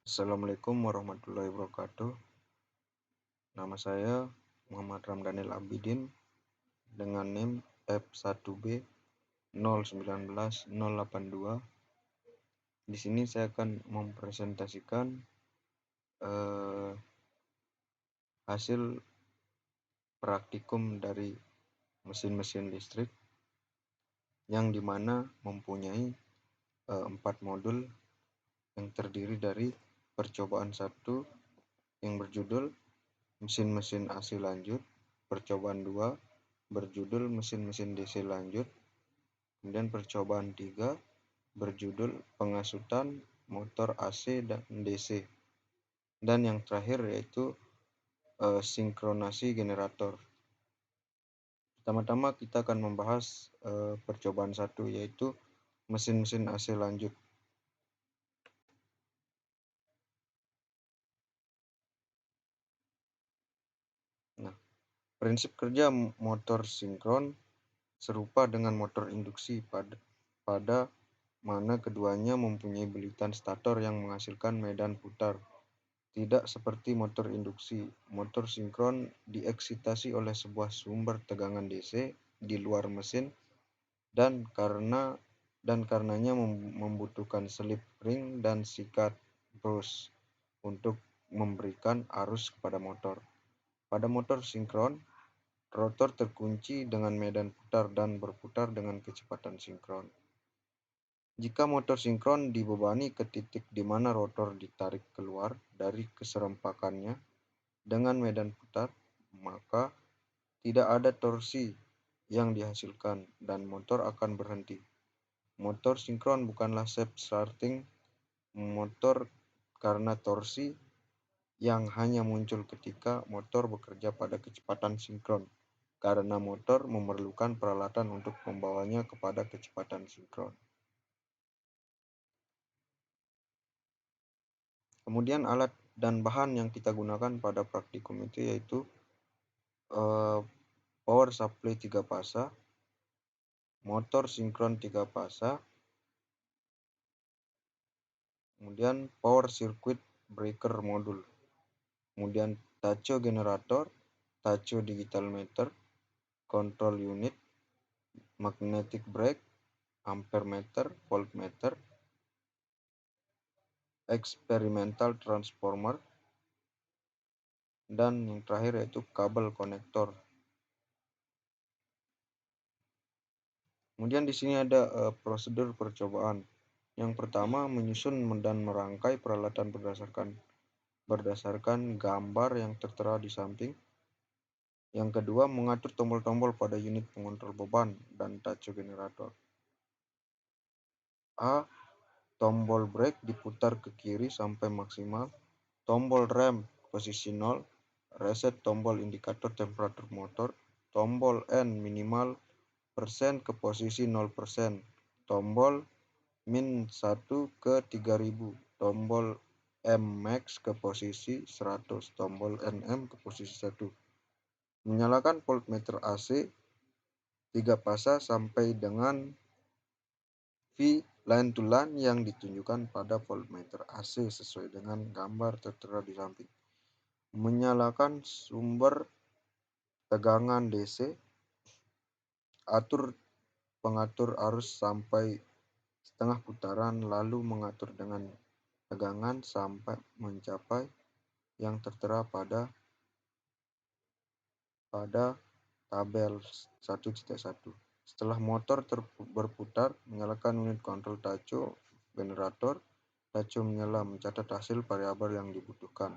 Assalamualaikum warahmatullahi wabarakatuh. Nama saya Muhammad Ramdhanil Abidin dengan NIM F1B 019082. Di sini saya akan mempresentasikan hasil praktikum dari mesin-mesin listrik yang dimana mempunyai 4 modul yang terdiri dari percobaan 1 yang berjudul mesin-mesin AC lanjut, percobaan 2 berjudul mesin-mesin DC lanjut, kemudian percobaan 3 berjudul pengasutan motor AC dan DC, dan yang terakhir yaitu sinkronasi generator. Pertama-tama kita akan membahas percobaan 1 yaitu mesin-mesin AC lanjut. Nah, prinsip kerja motor sinkron serupa dengan motor induksi pada mana keduanya mempunyai belitan stator yang menghasilkan medan putar. Tidak seperti motor induksi, motor sinkron dieksitasi oleh sebuah sumber tegangan DC di luar mesin dan karenanya membutuhkan selip ring dan sikat brus untuk memberikan arus kepada motor. Pada motor sinkron, rotor terkunci dengan medan putar dan berputar dengan kecepatan sinkron. Jika motor sinkron dibebani ke titik di mana rotor ditarik keluar dari keserempakannya dengan medan putar, maka tidak ada torsi yang dihasilkan dan motor akan berhenti. Motor sinkron bukanlah self-starting motor karena torsi yang hanya muncul ketika motor bekerja pada kecepatan sinkron, karena motor memerlukan peralatan untuk membawanya kepada kecepatan sinkron. Kemudian alat dan bahan yang kita gunakan pada praktikum itu yaitu power supply 3 pasa, motor sinkron 3 pasa, kemudian power circuit breaker modul, kemudian tacho generator, tacho digital meter, control unit, magnetic brake, ampere meter, voltmeter, experimental transformer, dan yang terakhir yaitu kabel konektor. Kemudian di sini ada prosedur percobaan. Yang pertama, menyusun dan merangkai peralatan berdasarkan gambar yang tertera di samping. Yang kedua, mengatur tombol-tombol pada unit pengontrol beban dan tacho generator. A. Tombol brake diputar ke kiri sampai maksimal. Tombol rem posisi 0. Reset tombol indikator temperatur motor. Tombol N minimal persen ke posisi 0%. Tombol min 1 ke 3000. Tombol M max ke posisi 100. Tombol NM ke posisi 1. Menyalakan voltmeter AC 3 pasa sampai dengan V line to line yang ditunjukkan pada voltmeter AC sesuai dengan gambar tertera di samping. Menyalakan sumber tegangan DC. Atur pengatur arus sampai setengah putaran, lalu mengatur dengan tegangan sampai mencapai yang tertera pada tabel 1.1. Setelah motor berputar, menyalakan unit kontrol tacho generator. Tacho menyala, mencatat hasil variabel yang dibutuhkan.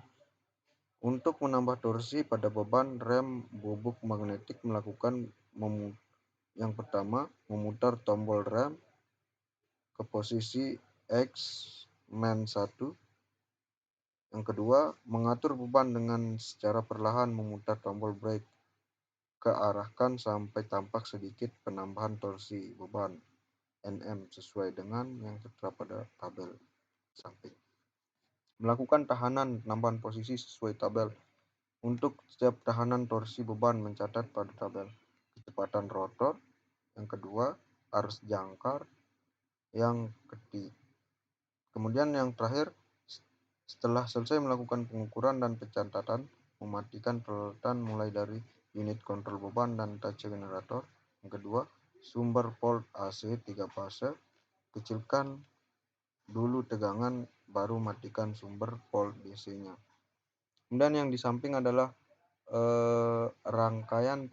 Untuk menambah torsi pada beban rem bubuk magnetik melakukan yang pertama, memutar tombol rem ke posisi X -1. Yang kedua, mengatur beban dengan secara perlahan memutar tombol brake kearahkan sampai tampak sedikit penambahan torsi beban NM sesuai dengan yang tertera pada tabel samping. Melakukan tahanan penambahan posisi sesuai tabel. Untuk setiap tahanan torsi beban mencatat pada tabel. Kecepatan rotor. Yang kedua, arus jangkar. Yang ketiga, kemudian yang terakhir, Setelah selesai melakukan pengukuran dan pencatatan, mematikan peralatan mulai dari unit kontrol beban dan tase generator. Yang kedua, sumber volt AC 3 fase, kecilkan dulu tegangan, baru matikan sumber volt DC-nya. Kemudian yang di samping adalah rangkaian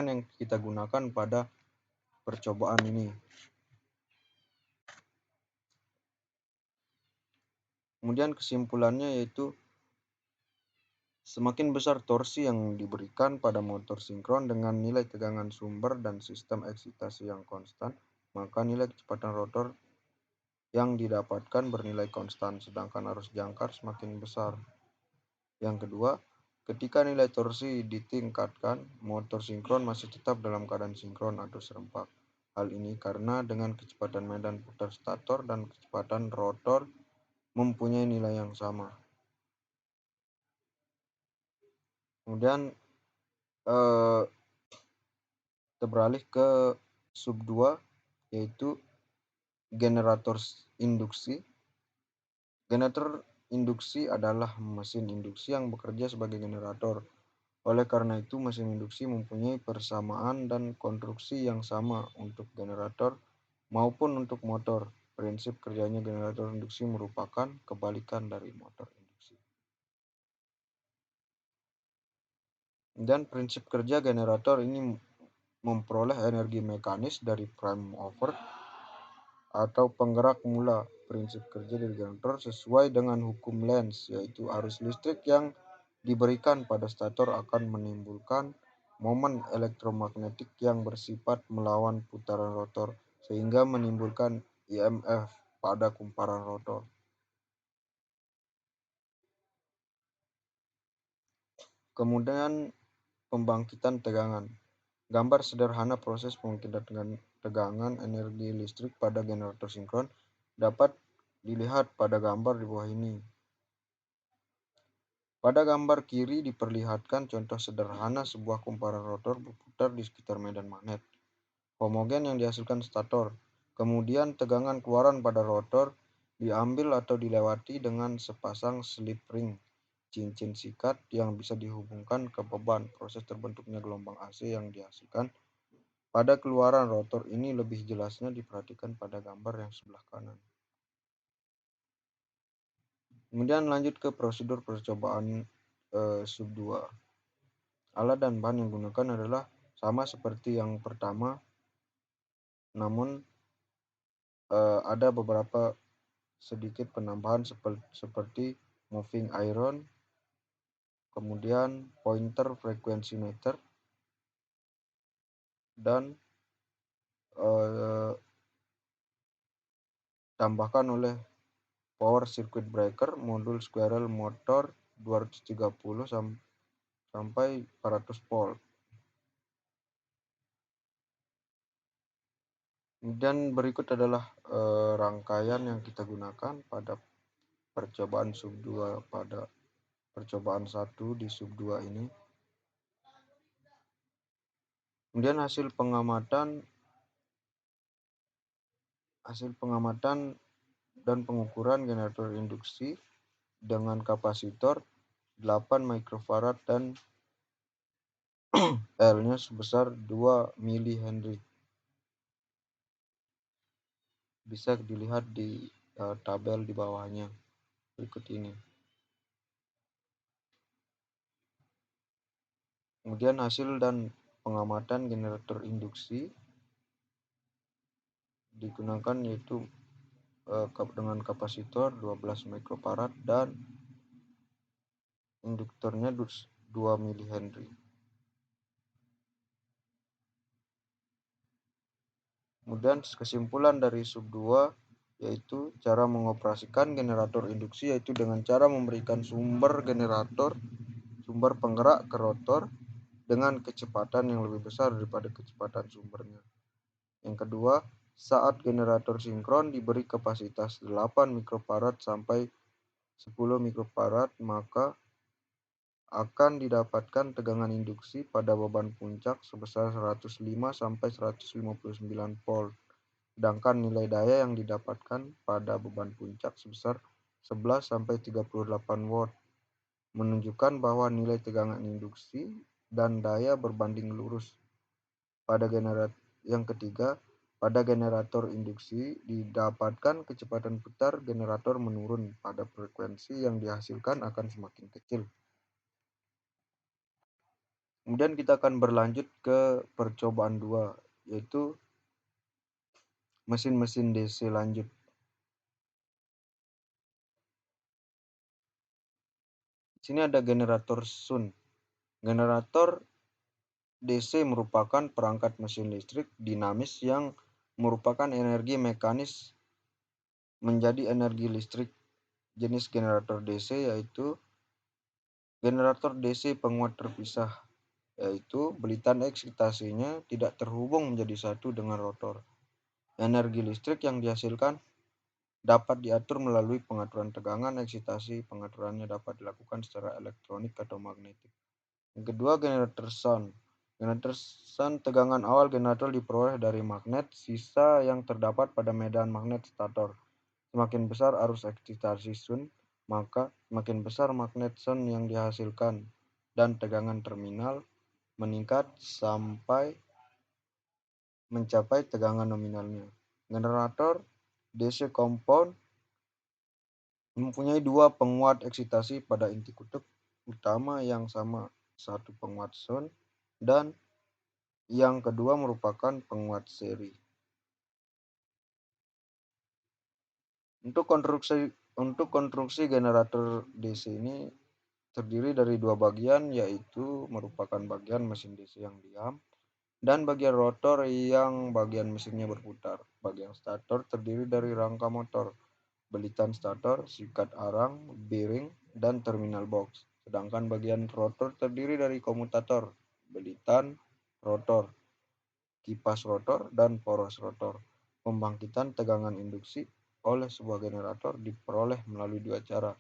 yang kita gunakan pada percobaan ini. Kemudian kesimpulannya yaitu semakin besar torsi yang diberikan pada motor sinkron dengan nilai tegangan sumber dan sistem eksitasi yang konstan, maka nilai kecepatan rotor yang didapatkan bernilai konstan, sedangkan arus jangkar semakin besar. Yang kedua, ketika nilai torsi ditingkatkan, motor sinkron masih tetap dalam keadaan sinkron atau serempak. Hal ini karena dengan kecepatan medan putar stator dan kecepatan rotor mempunyai nilai yang sama. Kemudian kita beralih ke sub 2, yaitu generator induksi. Generator induksi adalah mesin induksi yang bekerja sebagai generator. Oleh karena itu, mesin induksi mempunyai persamaan dan konstruksi yang sama untuk generator maupun untuk motor. Prinsip kerjanya generator induksi merupakan kebalikan dari motor induksi. Dan prinsip kerja generator ini memperoleh energi mekanis dari prime mover atau penggerak mula. Prinsip kerja dari generator sesuai dengan hukum Lenz, yaitu arus listrik yang diberikan pada stator akan menimbulkan momen elektromagnetik yang bersifat melawan putaran rotor, sehingga menimbulkan IMF pada kumparan rotor. Kemudian pembangkitan tegangan. Gambar sederhana proses pembangkitan tegangan energi listrik pada generator sinkron dapat dilihat pada gambar di bawah ini. Pada gambar kiri diperlihatkan contoh sederhana sebuah kumparan rotor berputar di sekitar medan magnet homogen yang dihasilkan stator. Kemudian tegangan keluaran pada rotor diambil atau dilewati dengan sepasang slip ring, cincin sikat yang bisa dihubungkan ke beban. Proses terbentuknya gelombang AC yang dihasilkan pada keluaran rotor ini lebih jelasnya diperhatikan pada gambar yang sebelah kanan. Kemudian lanjut ke prosedur percobaan sub 2. Alat dan bahan yang digunakan adalah sama seperti yang pertama, namun ada beberapa sedikit penambahan seperti moving iron, kemudian pointer frequency meter, dan tambahkan oleh power circuit breaker, modul squirrel motor 230 sampai 400 volt. Dan berikut adalah rangkaian yang kita gunakan pada percobaan sub 2 pada percobaan 1 di sub 2 ini. Kemudian hasil pengamatan dan pengukuran generator induksi dengan kapasitor 8 mikrofarad dan L-nya sebesar 2 mH. Bisa dilihat di tabel di bawahnya berikut ini. Kemudian hasil dan pengamatan generator induksi digunakan yaitu dengan kapasitor 12 mikrofarad dan induktornya 2 mH. Kemudian kesimpulan dari sub 2 yaitu cara mengoperasikan generator induksi yaitu dengan cara memberikan sumber penggerak ke rotor dengan kecepatan yang lebih besar daripada kecepatan sumbernya. Yang kedua, saat generator sinkron diberi kapasitas 8 mikrofarad sampai 10 mikrofarad, maka akan didapatkan tegangan induksi pada beban puncak sebesar 105 sampai 159 volt. Sedangkan nilai daya yang didapatkan pada beban puncak sebesar 11-38 watt, menunjukkan bahwa nilai tegangan induksi dan daya berbanding lurus. Yang ketiga, pada generator induksi didapatkan kecepatan putar generator menurun pada frekuensi yang dihasilkan akan semakin kecil. Kemudian kita akan berlanjut ke percobaan 2, yaitu mesin-mesin DC lanjut. Di sini ada generator Sun. Generator DC merupakan perangkat mesin listrik dinamis yang merupakan energi mekanis menjadi energi listrik. Jenis generator DC yaitu generator DC penguat terpisah, yaitu belitan eksitasinya tidak terhubung menjadi satu dengan rotor. Energi listrik yang dihasilkan dapat diatur melalui pengaturan tegangan eksitasi. Pengaturannya dapat dilakukan secara elektronik atau magnetik. Yang kedua, generator Sun. Generator Sun, tegangan awal generator diperoleh dari magnet sisa yang terdapat pada medan magnet stator. Semakin besar arus eksitasi Sun, maka semakin besar magnet Sun yang dihasilkan, dan tegangan terminal meningkat sampai mencapai tegangan nominalnya. Generator DC compound mempunyai dua penguat eksitasi pada inti kutub utama yang sama, satu penguat Sun dan yang kedua merupakan penguat seri. Untuk konstruksi generator DC ini terdiri dari dua bagian, yaitu merupakan bagian mesin DC yang diam dan bagian rotor yang bagian mesinnya berputar. Bagian stator terdiri dari rangka motor, belitan stator, sikat arang, bearing, dan terminal box. Sedangkan bagian rotor terdiri dari komutator, belitan rotor, kipas rotor, dan poros rotor. Pembangkitan tegangan induksi oleh sebuah generator diperoleh melalui dua cara.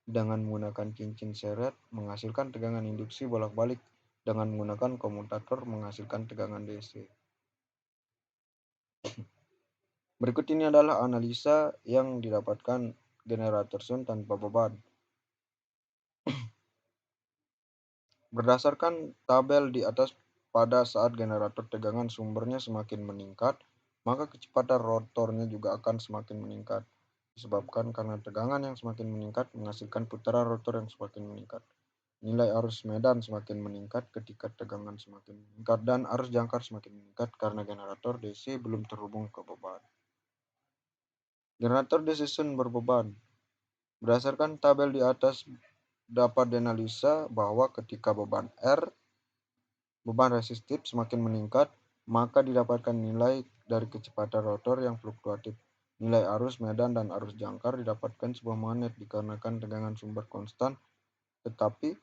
Dengan menggunakan cincin seret menghasilkan tegangan induksi bolak-balik, dengan menggunakan komutator menghasilkan tegangan DC. Berikut ini adalah analisa yang didapatkan generator Sun tanpa beban. Berdasarkan tabel di atas, pada saat generator tegangan sumbernya semakin meningkat, maka kecepatan rotornya juga akan semakin meningkat. Disebabkan karena tegangan yang semakin meningkat menghasilkan putaran rotor yang semakin meningkat. Nilai arus medan semakin meningkat ketika tegangan semakin meningkat, dan arus jangkar semakin meningkat karena generator DC belum terhubung ke beban. Generator DC Sun berbeban. Berdasarkan tabel di atas dapat dianalisa bahwa ketika beban R, beban resistif semakin meningkat, maka didapatkan nilai dari kecepatan rotor yang fluktuatif. Nilai arus medan dan arus jangkar didapatkan sebuah magnet dikarenakan tegangan sumber konstan, tetapi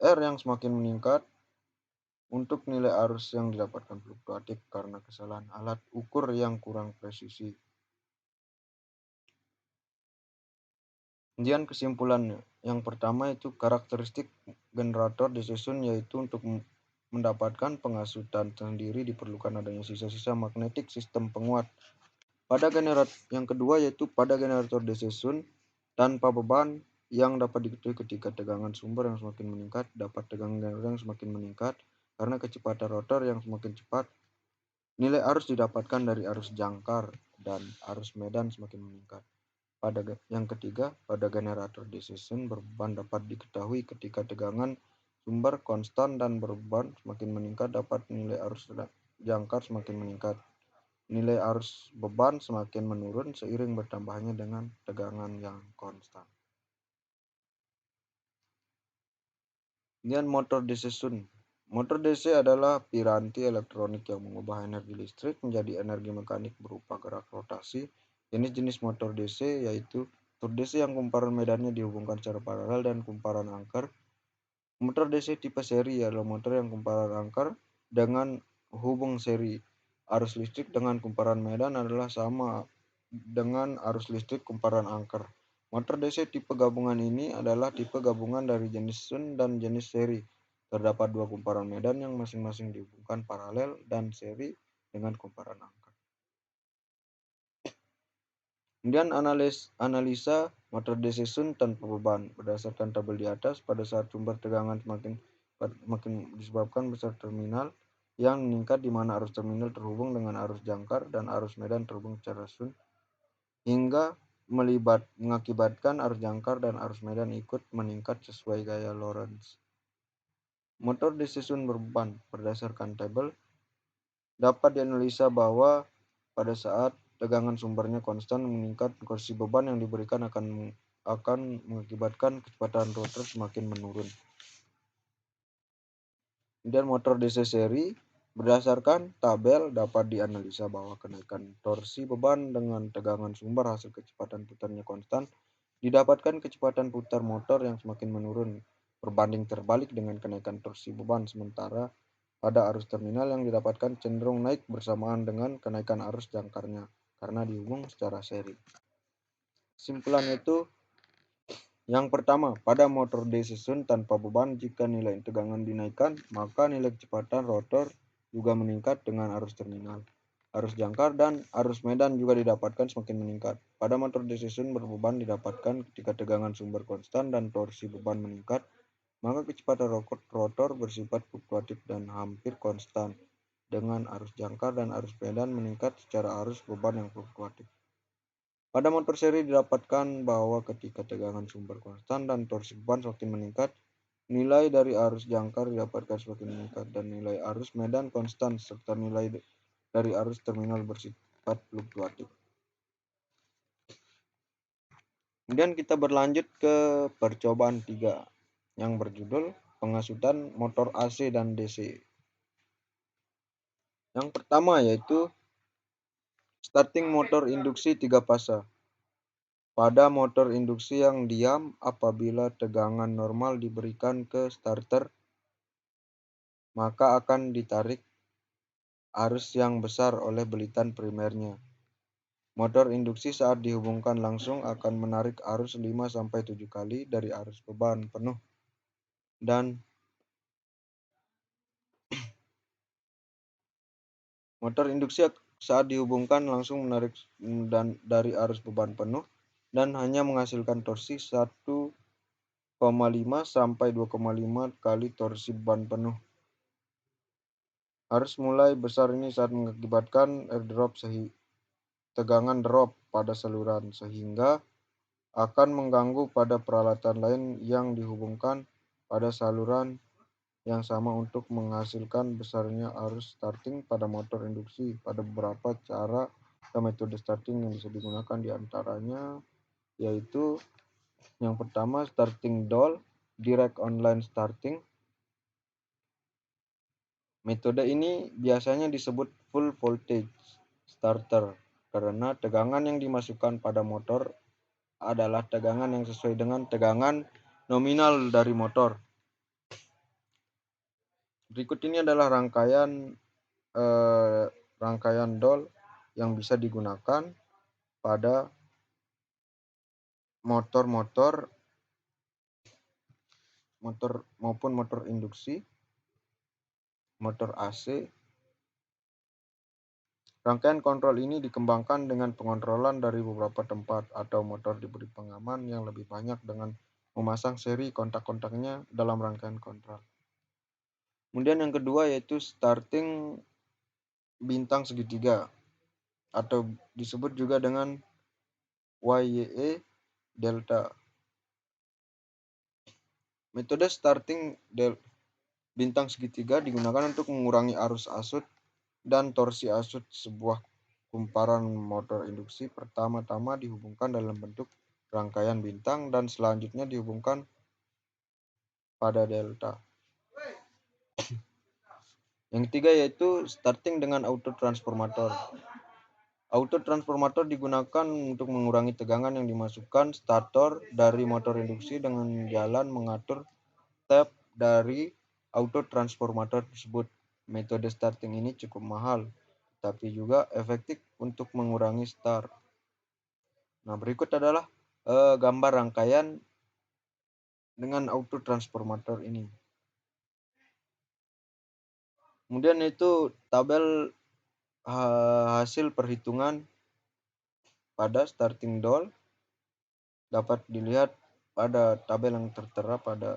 R yang semakin meningkat untuk nilai arus yang didapatkan fluktuatif karena kesalahan alat ukur yang kurang presisi. Kemudian kesimpulannya, yang pertama itu karakteristik generator DC Sun, yaitu untuk mendapatkan pengasutan sendiri diperlukan adanya sisa-sisa magnetik sistem penguat. Yang kedua yaitu pada generator DC Sun tanpa beban yang dapat diketahui ketika tegangan sumber yang semakin meningkat, dapat tegangan generator yang semakin meningkat karena kecepatan rotor yang semakin cepat. Nilai arus didapatkan dari arus jangkar dan arus medan semakin meningkat. Yang ketiga, pada generator DC Sun berbeban dapat diketahui ketika tegangan sumber konstan dan berbeban semakin meningkat, dapat nilai arus jangkar semakin meningkat. Nilai arus beban semakin menurun seiring bertambahnya dengan tegangan yang konstan. Kemudian motor DC Sun. Motor DC adalah piranti elektronik yang mengubah energi listrik menjadi energi mekanik berupa gerak rotasi. Jenis-jenis motor DC yaitu motor DC yang kumparan medannya dihubungkan secara paralel dan kumparan angker. Motor DC tipe seri adalah motor yang kumparan angker dengan hubung seri. Arus listrik dengan kumparan medan adalah sama dengan arus listrik kumparan angker. Motor DC tipe gabungan ini adalah tipe gabungan dari jenis Sun dan jenis seri. Terdapat dua kumparan medan yang masing-masing dihubungkan paralel dan seri dengan kumparan angker. Kemudian analisa Motor DC Sun tanpa beban. Berdasarkan tabel di atas, pada saat sumber tegangan makin disebabkan besar terminal yang meningkat di mana arus terminal terhubung dengan arus jangkar dan arus medan terhubung secara sun hingga mengakibatkan arus jangkar dan arus medan ikut meningkat sesuai gaya Lorentz. Motor DC Sun berbeban. Berdasarkan tabel, dapat dianalisa bahwa pada saat tegangan sumbernya konstan meningkat, kursi beban yang diberikan akan mengakibatkan kecepatan rotor semakin menurun. Kemudian motor DC seri, berdasarkan tabel dapat dianalisa bahwa kenaikan torsi beban dengan tegangan sumber hasil kecepatan putarnya konstan didapatkan kecepatan putar motor yang semakin menurun berbanding terbalik dengan kenaikan torsi beban, sementara pada arus terminal yang didapatkan cenderung naik bersamaan dengan kenaikan arus jangkarnya karena dihubung secara seri. Kesimpulannya itu, yang pertama, pada motor DC Sun tanpa beban, jika nilai tegangan dinaikkan, maka nilai kecepatan rotor juga meningkat dengan arus terminal. Arus jangkar dan arus medan juga didapatkan semakin meningkat. Pada motor DC Sun berbeban didapatkan ketika tegangan sumber konstan dan torsi beban meningkat, maka kecepatan rotor bersifat fluktuatif dan hampir konstan, dengan arus jangkar dan arus medan meningkat secara arus beban yang fluktuatif. Pada motor seri didapatkan bahwa ketika tegangan sumber konstan dan torsi beban semakin meningkat, nilai dari arus jangkar didapatkan semakin meningkat dan nilai arus medan konstan serta nilai dari arus terminal bersifat fluktuatif. Kemudian kita berlanjut ke percobaan 3 yang berjudul pengasutan motor AC dan DC. Yang pertama yaitu starting motor induksi 3 fase. Pada motor induksi yang diam, apabila tegangan normal diberikan ke starter, maka akan ditarik arus yang besar oleh belitan primernya. Motor induksi saat dihubungkan langsung akan menarik arus 5-7 kali dari arus beban penuh dan motor induksi saat dihubungkan langsung menarik dari arus beban penuh dan hanya menghasilkan torsi 1,5 sampai 2,5 kali torsi beban penuh. Arus mulai besar ini saat mengakibatkan tegangan drop pada saluran sehingga akan mengganggu pada peralatan lain yang dihubungkan pada saluran yang sama untuk menghasilkan besarnya arus starting pada motor induksi. Pada beberapa cara atau metode starting yang bisa digunakan diantaranya yaitu yang pertama starting DOL, direct online starting. Metode ini biasanya disebut full voltage starter karena tegangan yang dimasukkan pada motor adalah tegangan yang sesuai dengan tegangan nominal dari motor. Berikut ini adalah rangkaian DOL yang bisa digunakan pada motor maupun motor induksi, motor AC. Rangkaian kontrol ini dikembangkan dengan pengontrolan dari beberapa tempat atau motor diberi pengaman yang lebih banyak dengan memasang seri kontak-kontaknya dalam rangkaian kontrol. Kemudian yang kedua yaitu starting bintang segitiga atau disebut juga dengan YYE delta. Metode starting bintang segitiga digunakan untuk mengurangi arus asut dan torsi asut sebuah kumparan motor induksi. Pertama-tama dihubungkan dalam bentuk rangkaian bintang dan selanjutnya dihubungkan pada delta. Yang ketiga yaitu starting dengan autotransformator. Autotransformator digunakan untuk mengurangi tegangan yang dimasukkan stator dari motor induksi dengan jalan mengatur tab dari autotransformator tersebut. Metode starting ini cukup mahal, tapi juga efektif untuk mengurangi start. Nah, berikut adalah gambar rangkaian dengan autotransformator ini. Kemudian itu tabel hasil perhitungan pada starting DOL dapat dilihat pada tabel yang tertera pada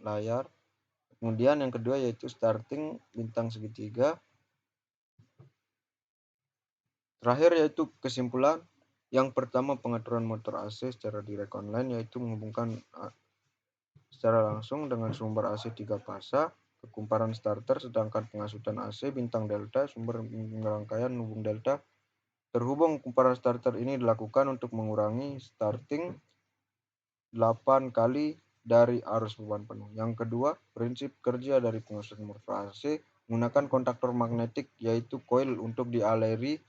layar. Kemudian yang kedua yaitu starting bintang segitiga. Terakhir yaitu kesimpulan. Yang pertama, pengaturan motor AC secara direct online yaitu menghubungkan secara langsung dengan sumber AC 3 fasa ke kumparan starter, sedangkan pengasutan AC bintang delta sumber rangkaian hubung delta terhubung kumparan starter ini dilakukan untuk mengurangi starting 8 kali dari arus beban penuh. Yang kedua, prinsip kerja dari pengasutan motor AC menggunakan kontaktor magnetik yaitu coil untuk dialiri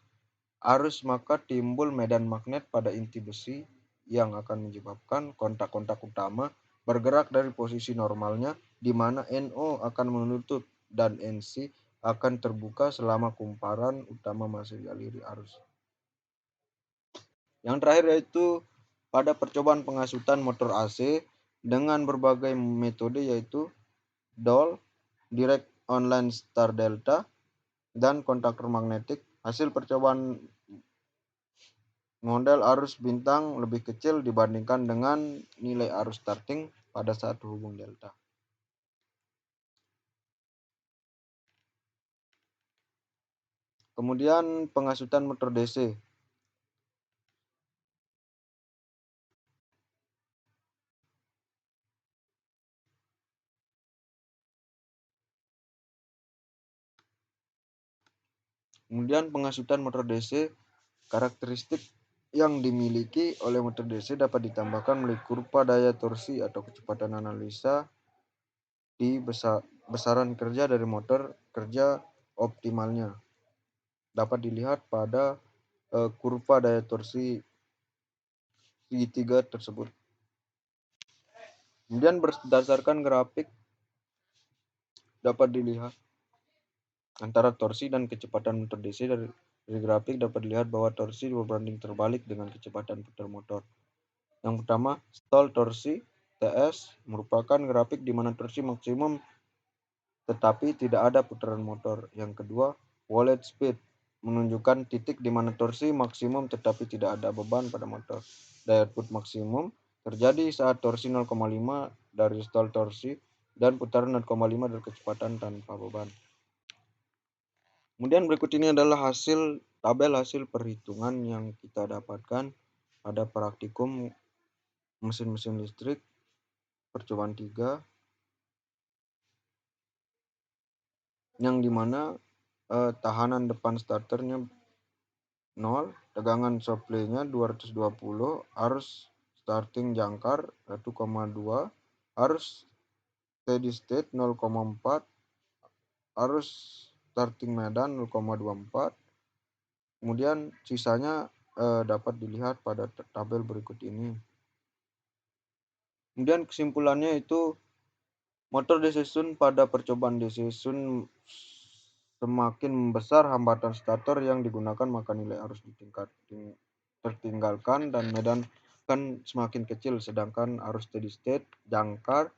arus, maka timbul medan magnet pada inti besi yang akan menyebabkan kontak-kontak utama bergerak dari posisi normalnya, di mana NO akan menutup dan NC akan terbuka selama kumparan utama masih dialiri arus. Yang terakhir yaitu pada percobaan pengasutan motor AC dengan berbagai metode yaitu DOL, Direct Online Star Delta, dan kontaktor magnetik. Hasil percobaan model arus bintang lebih kecil dibandingkan dengan nilai arus starting pada saat hubung delta. Kemudian pengasutan motor DC. Kemudian pengasutan motor DC, karakteristik yang dimiliki oleh motor DC dapat ditambahkan melalui kurva daya torsi atau kecepatan analisa di besaran kerja dari motor kerja optimalnya. Dapat dilihat pada kurva daya torsi segitiga tersebut. Kemudian berdasarkan grafik dapat dilihat antara torsi dan kecepatan motor DC. Dari grafik dapat dilihat bahwa torsi berbanding terbalik dengan kecepatan putar motor. Yang pertama, stall torsi TS merupakan grafik di mana torsi maksimum tetapi tidak ada putaran motor. Yang kedua, wallet speed menunjukkan titik di mana torsi maksimum tetapi tidak ada beban pada motor. Daya output maksimum terjadi saat torsi 0,5 dari stall torsi dan putaran 0,5 dari kecepatan tanpa beban. Kemudian berikut ini adalah tabel hasil perhitungan yang kita dapatkan pada praktikum mesin-mesin listrik percobaan 3, yang dimana tahanan depan starternya 0, tegangan supply-nya 220, arus starting jangkar 1,2, arus steady state 0,4, arus starting medan 0,24. Kemudian sisanya dapat dilihat pada tabel berikut ini. Kemudian kesimpulannya itu motor DC Sun pada percobaan DC Sun semakin membesar hambatan starter yang digunakan, maka nilai arus tertinggalkan dan medan kan semakin kecil, sedangkan arus steady state, jangkar,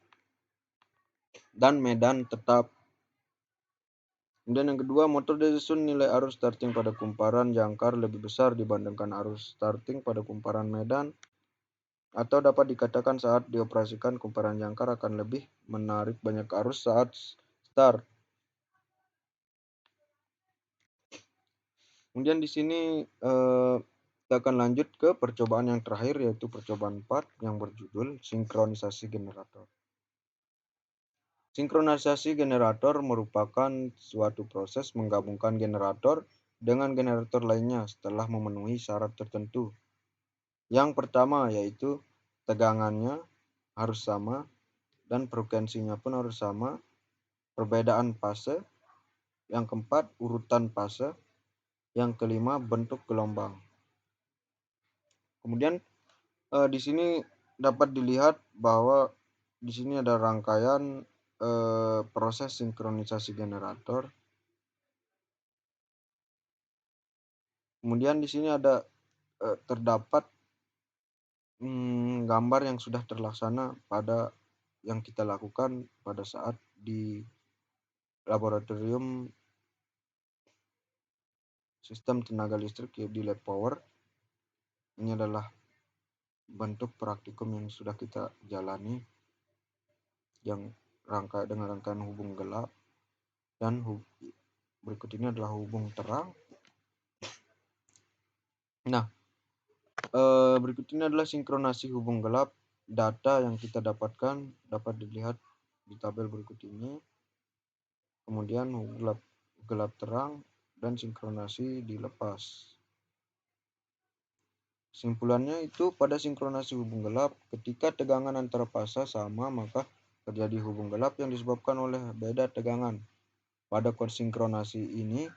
dan medan tetap. Kemudian yang kedua, motor DC Sun nilai arus starting pada kumparan jangkar lebih besar dibandingkan arus starting pada kumparan medan, atau dapat dikatakan saat dioperasikan kumparan jangkar akan lebih menarik banyak arus saat start. Kemudian di sini kita akan lanjut ke percobaan yang terakhir yaitu percobaan 4 yang berjudul sinkronisasi generator. Sinkronisasi generator merupakan suatu proses menggabungkan generator dengan generator lainnya setelah memenuhi syarat tertentu. Yang pertama yaitu tegangannya harus sama dan frekuensinya pun harus sama, perbedaan fase, yang keempat urutan fase, yang kelima bentuk gelombang. Kemudian di sini dapat dilihat bahwa di sini ada rangkaian proses sinkronisasi generator. Kemudian di sini ada terdapat gambar yang sudah terlaksana pada yang kita lakukan pada saat di laboratorium sistem tenaga listrik di lab power. Ini adalah bentuk praktikum yang sudah kita jalani, yang dengan rangkaian hubung gelap, dan berikut ini adalah hubung terang. Nah, berikut ini adalah sinkronasi hubung gelap. Data yang kita dapatkan dapat dilihat di tabel berikut ini. Kemudian gelap terang dan sinkronasi dilepas. Simpulannya itu pada sinkronasi hubung gelap, ketika tegangan antara fasa sama, maka terjadi hubung gelap yang disebabkan oleh beda tegangan. Pada konsinkronasi ini,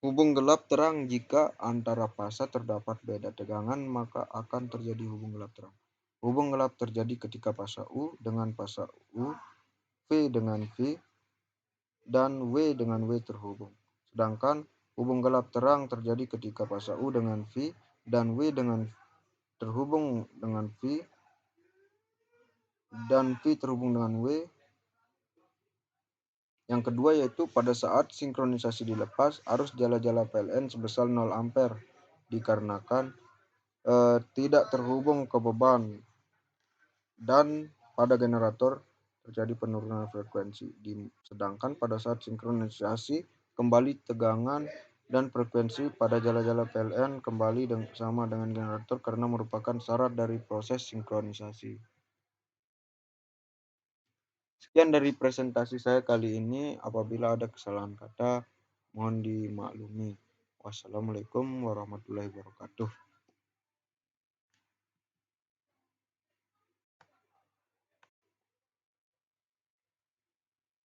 hubung gelap terang jika antara fasa terdapat beda tegangan, maka akan terjadi hubung gelap terang. Hubung gelap terjadi ketika fasa U dengan fasa U, V dengan V, dan W dengan W terhubung. Sedangkan hubung gelap terang terjadi ketika fasa U dengan V dan W terhubung dengan V dan V terhubung dengan W. Yang kedua yaitu pada saat sinkronisasi dilepas, arus jala-jala PLN sebesar 0 ampere dikarenakan tidak terhubung ke beban, dan pada generator terjadi penurunan frekuensi. Sedangkan pada saat sinkronisasi kembali tegangan dan frekuensi pada jala-jala PLN kembali sama dengan generator karena merupakan syarat dari proses sinkronisasi. Sekian dari presentasi saya kali ini. Apabila ada kesalahan kata, mohon dimaklumi. Wassalamualaikum warahmatullahi wabarakatuh.